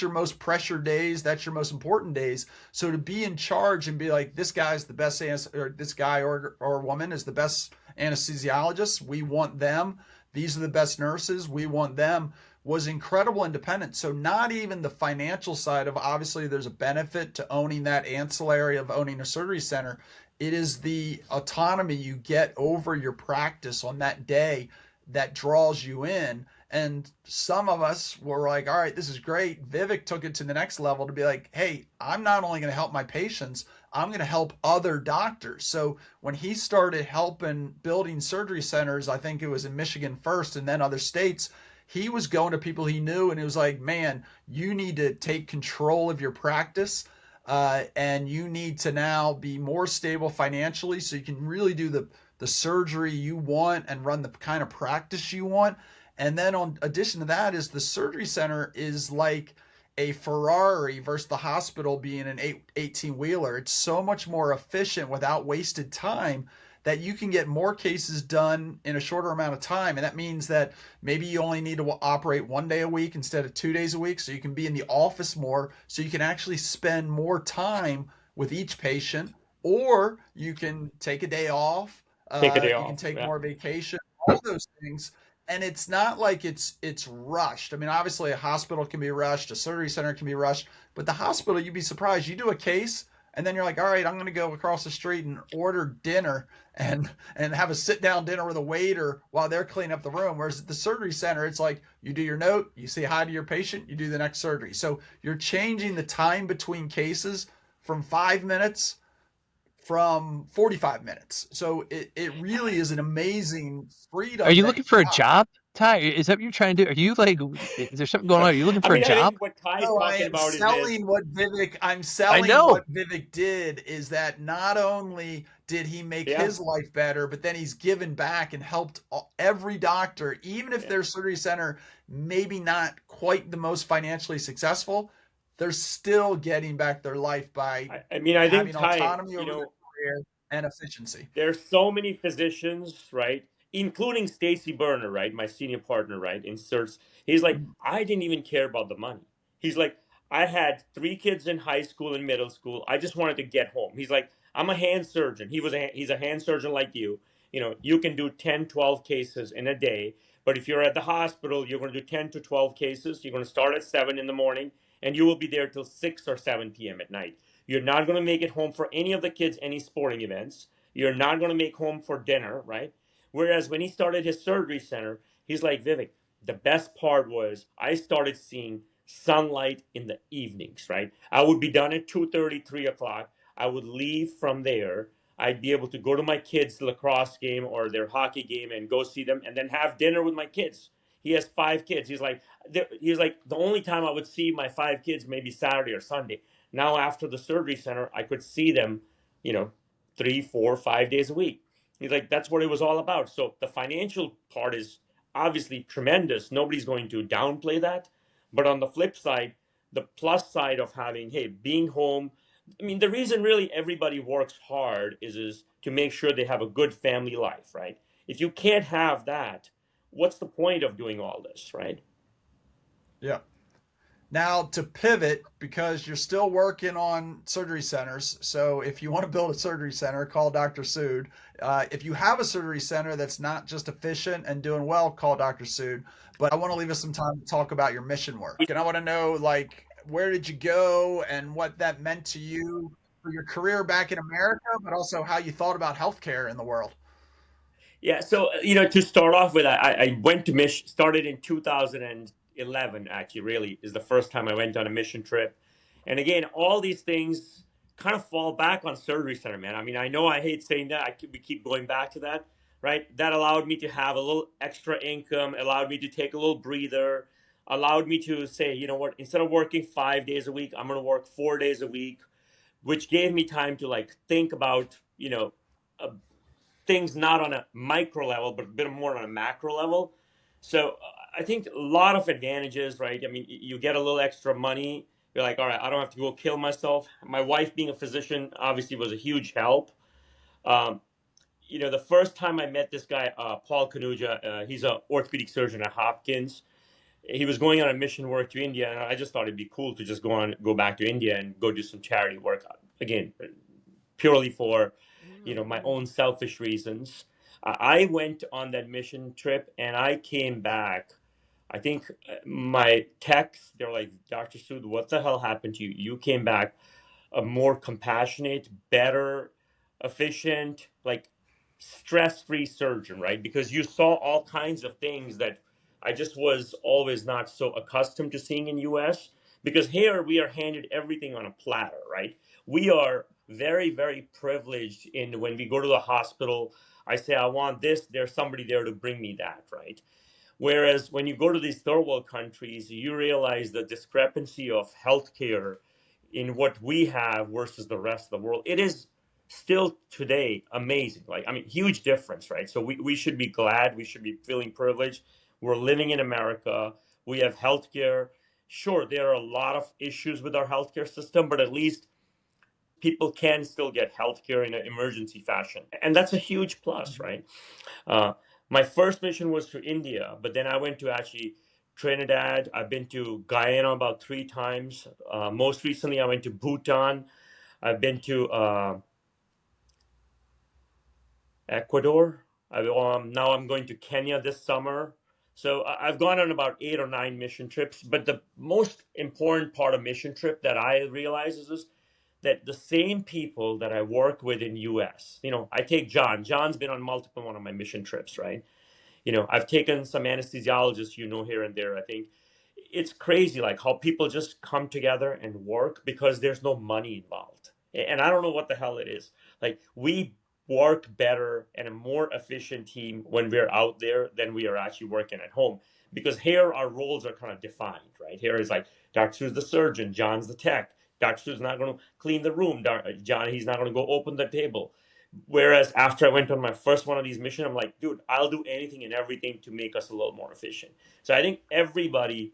your most pressure days. That's your most important days. So to be in charge and be like, this guy's the best, or this guy or woman is the best anesthesiologist. We want them. These are the best nurses. We want them, was incredible independence. So not even the financial side of, obviously there's a benefit to owning that ancillary of owning a surgery center. It is the autonomy you get over your practice on that day that draws you in. And some of us were like, all right, this is great. Vivek took it to the next level to be like, hey, I'm not only going to help my patients, I'm going to help other doctors. So when he started helping building surgery centers, I think it was in Michigan first and then other states, he was going to people he knew and it was like, man, you need to take control of your practice. And you need to now be more stable financially so you can really do the surgery you want and run the kind of practice you want. And then on addition to that is the surgery center is like a Ferrari versus the hospital being an 18-wheeler. It's so much more efficient without wasted time that you can get more cases done in a shorter amount of time. And that means that maybe you only need to operate 1 day a week instead of 2 days a week. So you can be in the office more, so you can actually spend more time with each patient, or you can take a day off. Take a day You can off. take Yeah. more vacation, all those things. And it's not like it's rushed. I mean, obviously a hospital can be rushed, a surgery center can be rushed, but the hospital, you'd be surprised. You do a case and then you're like, all right, I'm going to go across the street and order dinner and have a sit down dinner with a waiter while they're cleaning up the room. Whereas at the surgery center, it's like you do your note, you say hi to your patient, you do the next surgery. So you're changing the time between cases from 5 minutes from 45 minutes. So it really is an amazing Are freedom you that looking you for a got. job, Ty? Is that what you're trying to do? Are you like, is there something going on? Are you looking I for a mean, I job? think what Ty's No, I talking am about is this. selling what Vivek. I'm I selling know. what Vivek did is that not only did he make Yeah. his life better, but then he's given back and helped every doctor, even if Yeah. their surgery center maybe not quite the most financially successful, they're still getting back their life by I mean, I think having Ty, autonomy over their career and efficiency. there's so many physicians, right? Including Stacy Burner, right? My senior partner, right? In Surg. He's like, Mhm. I didn't even care about the money. He's like, I had 3 kids in high school and middle school. I just wanted to get home. He's like, I'm a hand surgeon. He's a hand surgeon like you. You know, you can do 10, 12 cases in a day. But if you're at the hospital, you're going to do 10 to 12 cases. You're going to start at 7 in the morning and you will be there till 6 or 7 p.m. at night. You're not going to make it home for any of the kids, any sporting events. You're not going to make home for dinner, right? Whereas when he started his surgery center, he's like, Vivek, the best part was I started seeing sunlight in the evenings, right? I would be done at 2:30, 3 o'clock. I would leave from there. I'd be able to go to my kids' lacrosse game or their hockey game and go see them and then have dinner with my kids. He has 5 kids. He's like the only time I would see my 5 kids maybe Saturday or Sunday. Now after the surgery center, I could see them, you know, 3, 4, 5 days a week. He's like, that's what it was all about. So the financial part is obviously tremendous. Nobody's going to downplay that. But on the flip side, the plus side of having, hey, being home. I mean, the reason really everybody works hard is to make sure they have a good family life, right? If you can't have that, what's the point of doing all this, right? Yeah. Now to pivot, because you're still working on surgery centers. So if you want to build a surgery center, call Dr. Sood. If you have a surgery center that's not just efficient and doing well, call Dr. Sood. But I want to leave us some time to talk about your mission work. And I want to know, like, where did you go and what that meant to you for your career back in America, but also how you thought about healthcare in the world. Yeah, so to start off with, I went to mission. Started in 2011. Actually, really is the first time I went on a mission trip. And again, all these things kind of fall back on surgery center, man. I mean, I know I hate saying that. We keep going back to that, right? That allowed me to have a little extra income, allowed me to take a little breather, allowed me to say, you know what? Instead of working 5 days a week, I'm going to work 4 days a week, which gave me time to like think about, a things not on a micro level, but a bit more on a macro level. So I think a lot of advantages, right? I mean, you get a little extra money. You're like, all right, I don't have to go kill myself. My wife being a physician obviously was a huge help. Um, the first time I met this guy, Paul Kanuja, he's an orthopedic surgeon at Hopkins. He was going on a mission work to India, and I just thought it'd be cool to just go back to India and go do some charity work. Again, purely for, my own selfish reasons. I went on that mission trip, and I came back. I think my techs, they're like, Dr. Sood, what the hell happened to you? You came back a more compassionate, better, efficient, like stress-free surgeon, right? Because you saw all kinds of things that I just was always not so accustomed to seeing in US. Because here we are handed everything on a platter, right? We are very, very privileged in when we go to the hospital. I say, I want this, there's somebody there to bring me that, right? Whereas when you go to these third world countries, you realize the discrepancy of healthcare in what we have versus the rest of the world. It is still today amazing. Like, I mean, huge difference, right? So we should be glad, we should be feeling privileged. We're living in America. We have healthcare. Sure, there are a lot of issues with our healthcare system, but at least people can still get healthcare in an emergency fashion. And that's a huge plus, right? Uh, my first mission was to India, but then I went to actually Trinidad. I've been to Guyana about 3 times. Most recently, I went to Bhutan. I've been to Ecuador. Now I'm going to Kenya this summer. So I've gone on about 8 or 9 mission trips. But the most important part of mission trip that I realize is this, that the same people that I work with in US, I take John. John's been on multiple one of my mission trips, right? I've taken some anesthesiologists, here and there. I think it's crazy, like how people just come together and work because there's no money involved. And I don't know what the hell it is. Like, we work better and a more efficient team when we're out there than we are actually working at home. Because here our roles are kind of defined, right? Here is like, Dr. Sue's the surgeon, John's the tech. Dr. Sue's not going to clean the room. John, he's not going to go open the table. Whereas after I went on my first one of these missions, I'm like, dude, I'll do anything and everything to make us a little more efficient. So I think everybody,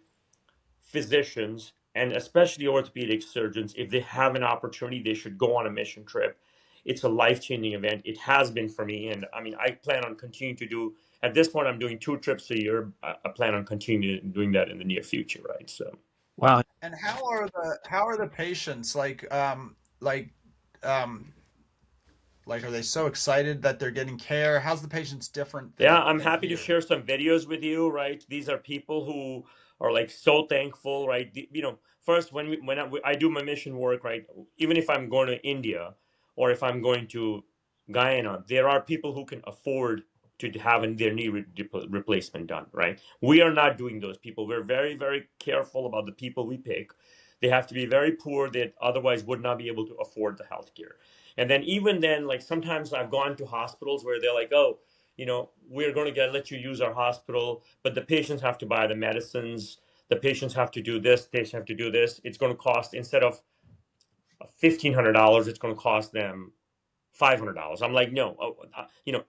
physicians, and especially orthopedic surgeons, if they have an opportunity, they should go on a mission trip. It's a life-changing event. It has been for me. And I mean, I plan on continuing to do, at this point, I'm doing 2 trips a year. I plan on continuing doing that in the near future, right? So. Wow. And how are the patients um like, are they so excited that they're getting care? How's the patients different Yeah, than I'm happy to here? share some videos with you, right? These are people who are like so thankful, right? First when I do my mission work, right? Even if I'm going to India or if I'm going to Guyana, there are people who can afford to have their knee replacement done, right? We are not doing those people. We're very, very careful about the people we pick. They have to be very poor that otherwise would not be able to afford the healthcare. And then even then, like sometimes I've gone to hospitals where they're like, oh, we're going to let you use our hospital, but the patients have to buy the medicines. The patients have to do this. Patients have to do this. It's going to cost, instead of $1,500, it's going to cost them $500. I'm like, no,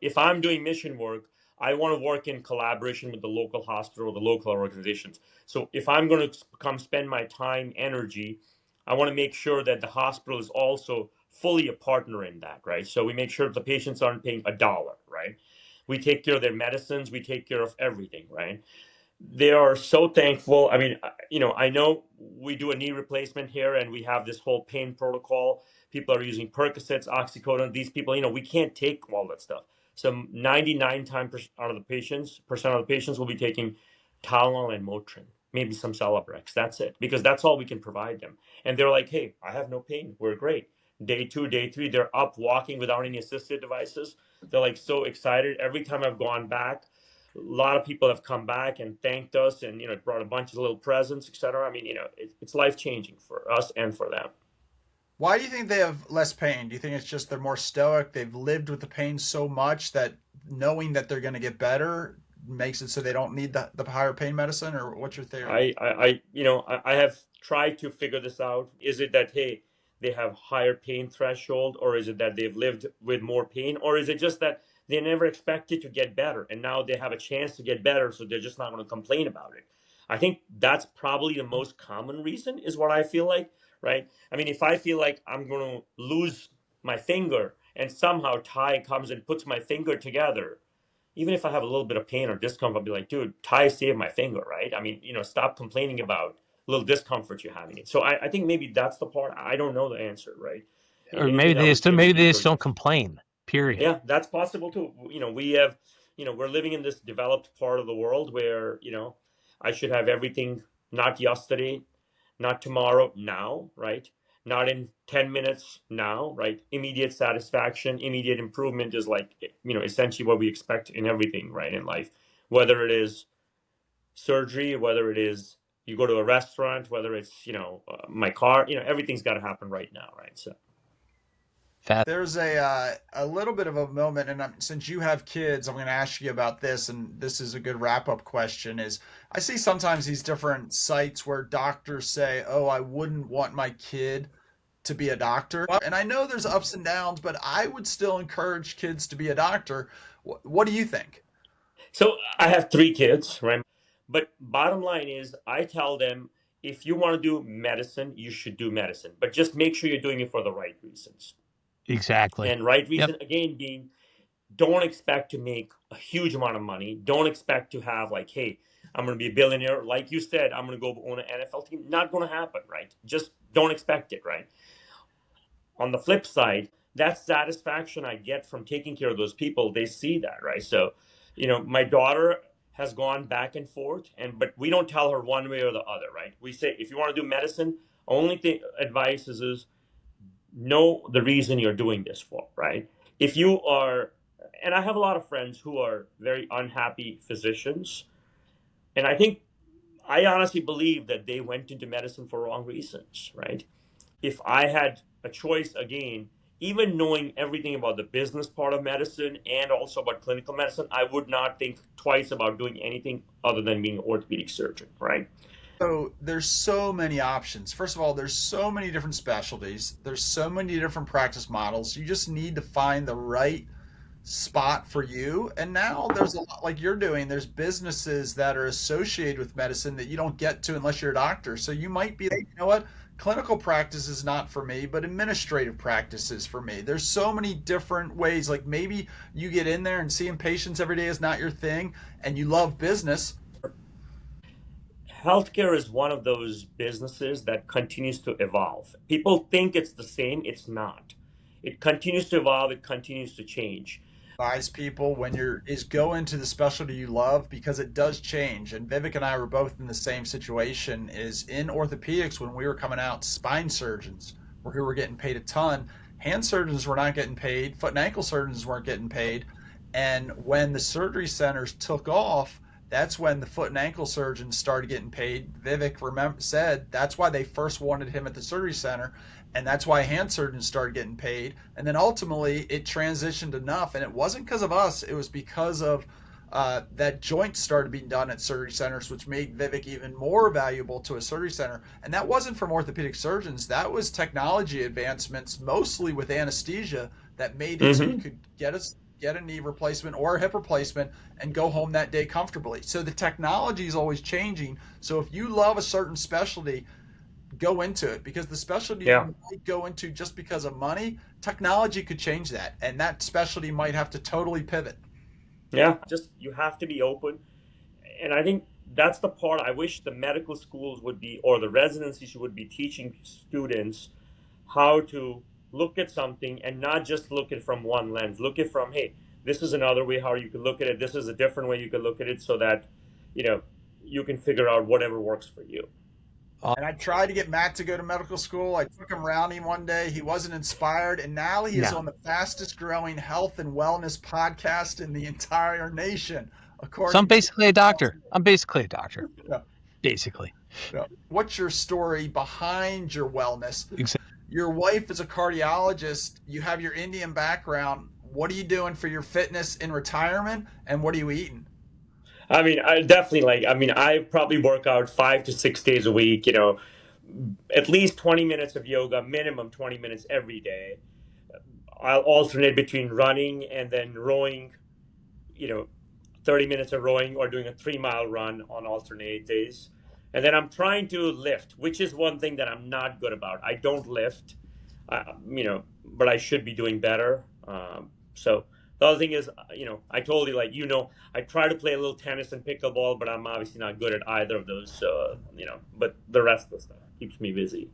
if I'm doing mission work, I want to work in collaboration with the local hospital, the local organizations. So if I'm going to come spend my time, energy, I want to make sure that the hospital is also fully a partner in that, right? So we make sure the patients aren't paying $1, right? We take care of their medicines, we take care of everything, right? They are so thankful. I mean, I know we do a knee replacement here and we have this whole pain protocol. People are using Percocets, oxycodone. These people, we can't take all that stuff. So 99 times out of the patients, will be taking Tylenol and Motrin, maybe some Celebrex. That's it, because that's all we can provide them. And they're like, hey, I have no pain. We're great. Day 2, day 3, they're up walking without any assisted devices. They're like so excited. Every time I've gone back, a lot of people have come back and thanked us and, brought a bunch of little presents, etc. I mean, it's life changing for us and for them. Why do you think they have less pain? Do you think it's just they're more stoic? They've lived with the pain so much that knowing that they're going to get better makes it so they don't need the higher pain medicine, or what's your theory? I have tried to figure this out. Is it that, hey, they have higher pain threshold, or is it that they've lived with more pain, or is it just that they never expected to get better, and now they have a chance to get better, so they're just not going to complain about it. I think that's probably the most common reason, is what I feel like, right? I mean, if I feel like I'm going to lose my finger and somehow Ty comes and puts my finger together, even if I have a little bit of pain or discomfort, I'll be like, dude, Ty saved my finger, right? I mean, stop complaining about little discomfort you're having. It. So I think maybe that's the part. I don't know the answer, right? Or maybe Anything I would say to maybe they people just is don't just, complain. Period. yeah, that's possible too. We have, we're living in this developed part of the world where, I should have everything, not yesterday, not tomorrow, now, right? Not in 10 minutes now, right? Immediate satisfaction, immediate improvement is like, essentially what we expect in everything, right? In life, whether it is surgery, whether it is you go to a restaurant, whether it's, my car, everything's got to happen right now, right? So. There's a little bit of a moment, and since you have kids, I'm going to ask you about this, and this is a good wrap-up question. Is I see sometimes these different sites where doctors say, "Oh, I wouldn't want my kid to be a doctor," and I know there's ups and downs, but I would still encourage kids to be a doctor. What do you think? So I have 3 kids, right? But bottom line is, I tell them, if you want to do medicine, you should do medicine, but just make sure you're doing it for the right reasons. Exactly. And right Yep. reason, again, being, don't expect to make a huge amount of money. Don't expect to have like, hey, I'm going to be a billionaire. Like you said, I'm going to go own an NFL team. Not going to happen, right? Just don't expect it, right? On the flip side, that satisfaction I get from taking care of those people, they see that, right? So, my daughter has gone back and forth, but we don't tell her one way or the other, right? We say, if you want to do medicine, only thing advice is know the reason you're doing this for, right? If you are, and I have a lot of friends who are very unhappy physicians, and I honestly believe that they went into medicine for wrong reasons, right? If I had a choice again, even knowing everything about the business part of medicine and also about clinical medicine, I would not think twice about doing anything other than being an orthopedic surgeon, right? So there's so many options. First of all, there's so many different specialties. There's so many different practice models. You just need to find the right spot for you. And now there's a lot like you're doing. There's businesses that are associated with medicine that you don't get to unless you're a doctor. So you might be like, you know what? Clinical practice is not for me, but administrative practice is for me. There's so many different ways. Like maybe you get in there and seeing patients every day is not your thing and you love business. Healthcare is one of those businesses that continues to evolve. People think it's the same, it's not. It continues to evolve, it continues to change. Advise people when you're is go into the specialty you love because it does change. And Vivek and I were both in the same situation is in orthopedics when we were coming out, spine surgeons were who were getting paid a ton. Hand surgeons were not getting paid, foot and ankle surgeons weren't getting paid. And when the surgery centers took off, that's when the foot and ankle surgeons started getting paid. Vivek said that's why they first wanted him at the surgery center, and that's why hand surgeons started getting paid. And then ultimately it transitioned enough, and it wasn't because of us, it was because of that joints started being done at surgery centers, which made Vivek even more valuable to a surgery center. And that wasn't from orthopedic surgeons, that was technology advancements, mostly with anesthesia, that made it so you could get a knee replacement or a hip replacement and go home that day comfortably. So the technology is always changing. So if you love a certain specialty, go into it, because the specialty you might go into just because of money, technology could change that, and that specialty might have to totally pivot. Yeah, just you have to be open. And I think that's the part I wish the medical schools would be, or the residencies would be teaching students how to look at something and not just look at it from one lens. Look at it from, hey, this is another way how you could look at it. This is a different way you could look at it, so that, you can figure out whatever works for you. And I tried to get Matt to go to medical school. I took him around him one day. He wasn't inspired. And now he is on the fastest growing health and wellness podcast in the entire nation. So I'm basically a doctor. Yeah. Basically. Yeah. What's your story behind your wellness? Exactly. Your wife is a cardiologist. You have your Indian background. What are you doing for your fitness in retirement? And what are you eating? I mean, I probably work out 5 to 6 days a week, at least 20 minutes of yoga, minimum 20 minutes every day. I'll alternate between running and then rowing, 30 minutes of rowing or doing a 3 mile run on alternate days. And then I'm trying to lift, which is one thing that I'm not good about. I don't lift, but I should be doing better. So the other thing is, I told you, I try to play a little tennis and pickleball, but I'm obviously not good at either of those. So, but the rest of the stuff keeps me busy.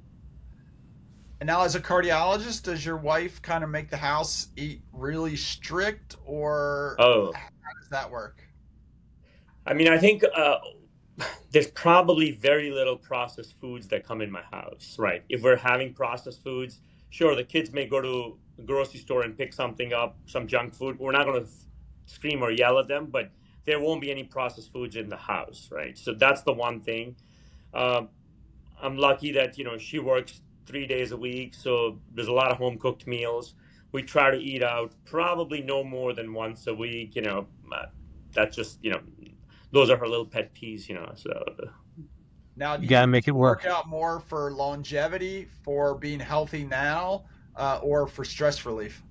And now, as a cardiologist, does your wife kind of make the house eat really strict, or Oh, how does that work? I mean, I think there's probably very little processed foods that come in my house, right? If we're having processed foods, sure, the kids may go to the grocery store and pick something up, some junk food. We're not going to scream or yell at them, but there won't be any processed foods in the house, right? So that's the one thing. Um, I'm lucky that, she works 3 days a week, so there's a lot of home cooked meals. We try to eat out probably no more than once a week, that's just, those are her little pet peeves, so. Now, do You you got to make it work work. out more for longevity, for being healthy now, or for stress relief?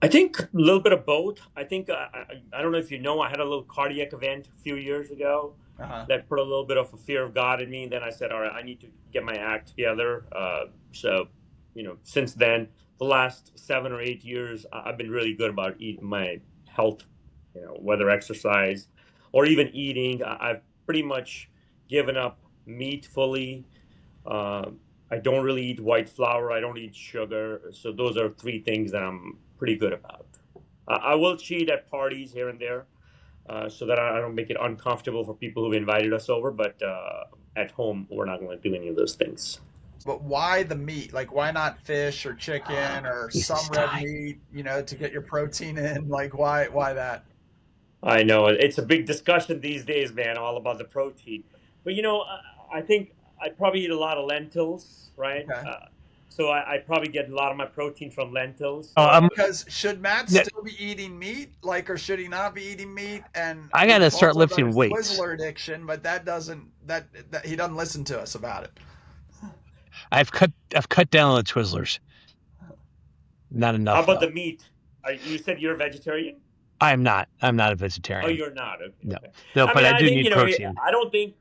I think a little bit of both. I think I don't know if you know, I had a little cardiac event a few years ago Uh-huh. that put a little bit of a fear of God in me. Then I said, all right, I need to get my act together. So, since then, the last 7 or 8 years, I've been really good about eating my health, whether exercise or even eating. I've pretty much given up meat fully. Uh, I don't really eat white flour. I don't eat sugar. So those are three things that I'm pretty good about. I will cheat at parties here and there, so that I don't make it uncomfortable for people who've invited us over. But at home, we're not going to do any of those things. But why the meat? Like, why not fish or chicken or some Jesus, red Ty. meat, to get your protein in? Like, why that? I know it's a big discussion these days, man, all about the protein. But I think I probably eat a lot of lentils, right? Okay. So I probably get a lot of my protein from lentils. Oh, So Because should Matt yeah, still be eating meat? Like, or should he not be eating meat? And I we got to talked start about lifting his weights. Twizzler addiction, but that he doesn't listen to us about it. I've cut down on the Twizzlers. Not how enough about though. the meat? You said you're a vegetarian? I'm not. I'm not a Oh, vegetarian. you're not. Okay, No, okay. no, I but mean, I I do think need protein. I don't think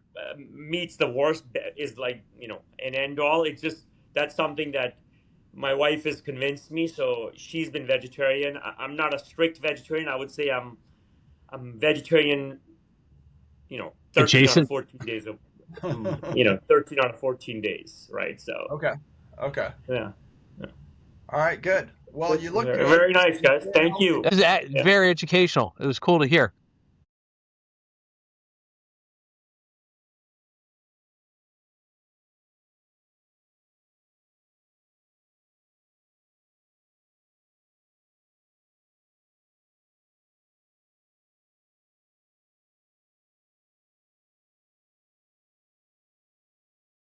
meat's the worst. Is like an end all. It's just that's something that my wife has convinced me. So she's been vegetarian. I'm not a strict vegetarian. I would say I'm vegetarian. 13 out of Adjacent. 14 days of 13 out of 14 days, right? So Okay. Okay. yeah, yeah. All right. Good. Well, you look Very, good. very nice, guys. Stay Thank healthy. you. That was Yeah. very educational. It was cool to hear.